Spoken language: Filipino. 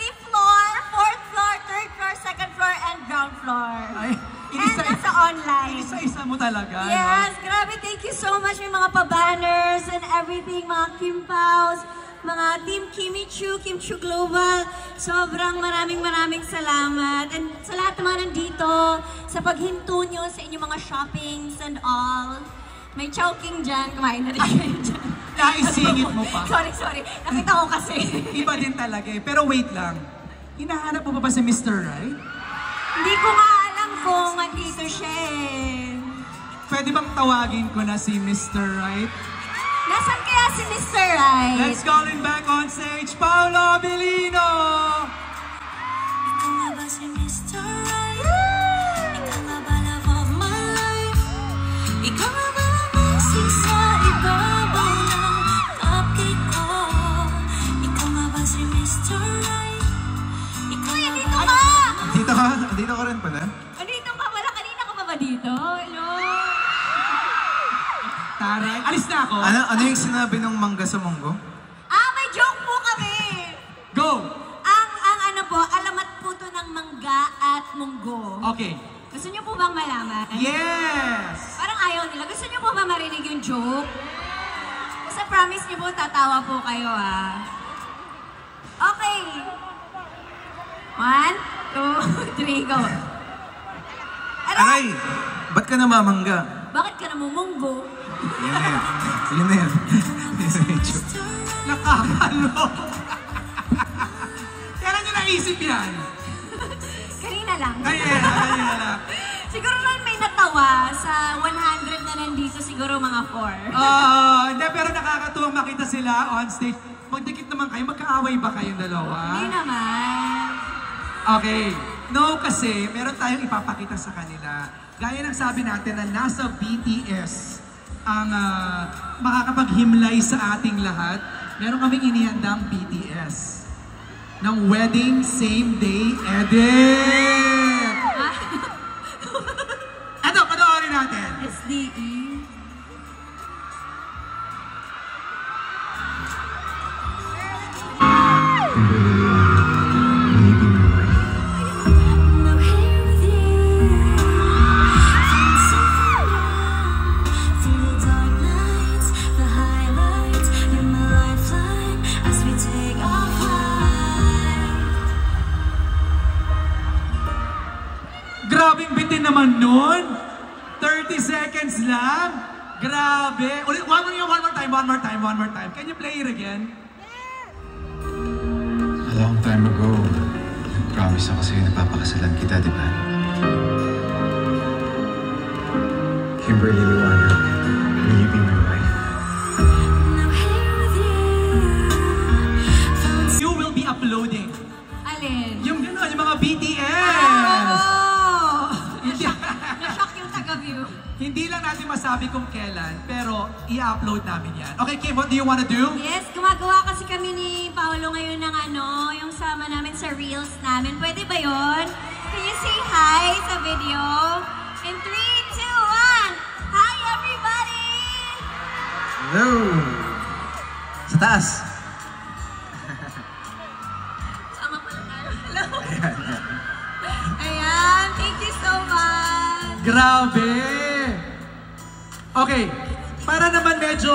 fifth floor, fourth floor, third floor, second floor, and ground floor. Ay, and nasa online. Isa-isa mo talaga. Yes, no? grabe. Thank you so much. May mga pa-banners and everything, mga Kim Paus, mga Team Kimmy Chu, Kim Chu Global. Sobrang maraming salamat. And sa lahat ng mga nandito, sa paghinto nyo sa inyong mga shoppings and all. May chowking dyan. Kumain na rin kayo dyan. Naisingit mo pa. Sorry. Nakita ko kasi. Iba din talaga eh. Pero wait lang. Hinahanap mo ba si Mr. Right? Hindi ko nga alam kung andito siya eh. Pwede bang tawagin ko na si Mr. Right? Nasaan kaya si Mr. Right? Let's call him back on stage, Paolo Abilino! Ikaw nga ba si Mr. Right? Ikaw nga ba love of my life? Ikaw nga ba lasing sa ibabaw ng cupcake ko? Ikaw nga ba si Mr. Right? Ikaw nga ba... Dito ka? Dito ka rin pala? Andito ka pala? Kanina ka pa ba dito? Hello? Taray, alis na ako. Ano yung sinabi ng mangga sa munggo? May joke po kami! Go! Ang ano po, alamat po to ng mangga at munggo. Okay. Gusto niyo po bang malaman? Yes! Parang ayaw nila. Gusto niyo po ba marinig yung joke? Basta promise niyo po, tatawa po kayo Okay. 1, 2, 3, go. Aray! Ba't ka namamangga? Bakit ka namumunggo? Yun na yan. Yun na yan. Nakakalo! Kailan nyo naisip yan? Kanina lang. Kanina lang. Siguro naman may natawa sa 100 na nandito, siguro mga 4. Hindi, pero nakakatuwang makita sila on stage. Magdikit naman kayo, magkaaway ba kayong dalawa? Hindi naman. Okay. No, kasi meron tayong ipapakita sa kanila. Gaya ng sabi natin na nasa BTS ang makakapaghimlay sa ating lahat. Meron kaming inihandang BTS ng Wedding Same Day Edit! Ito, panoorin natin. SDE. Grabing bitin naman nun. 30 seconds lang. Grabe. Ulit, one more time. Can you play it again? A long time ago, promise ako sa'yo na papakasalan kita, di ba? Kimberly Liwanag, will you be my wife? You will be uploading. Alin? Yung gano'n, yung mga BTS. Na-shock yung taga-view. Hindi lang natin masabi kung kailan, pero i-upload namin yan. Okay, Kim, what do you wanna do? Yes, gumagawa kasi kami ni Paolo ngayon ng yung sama namin sa Reels namin. Pwede ba yon? Can you say hi sa video? In 3, 2, 1! Hi, everybody! Hello! Sa taas! Sama pala tayo. Hello! Ayan, thank you so much! Grabe! Okay, para naman medyo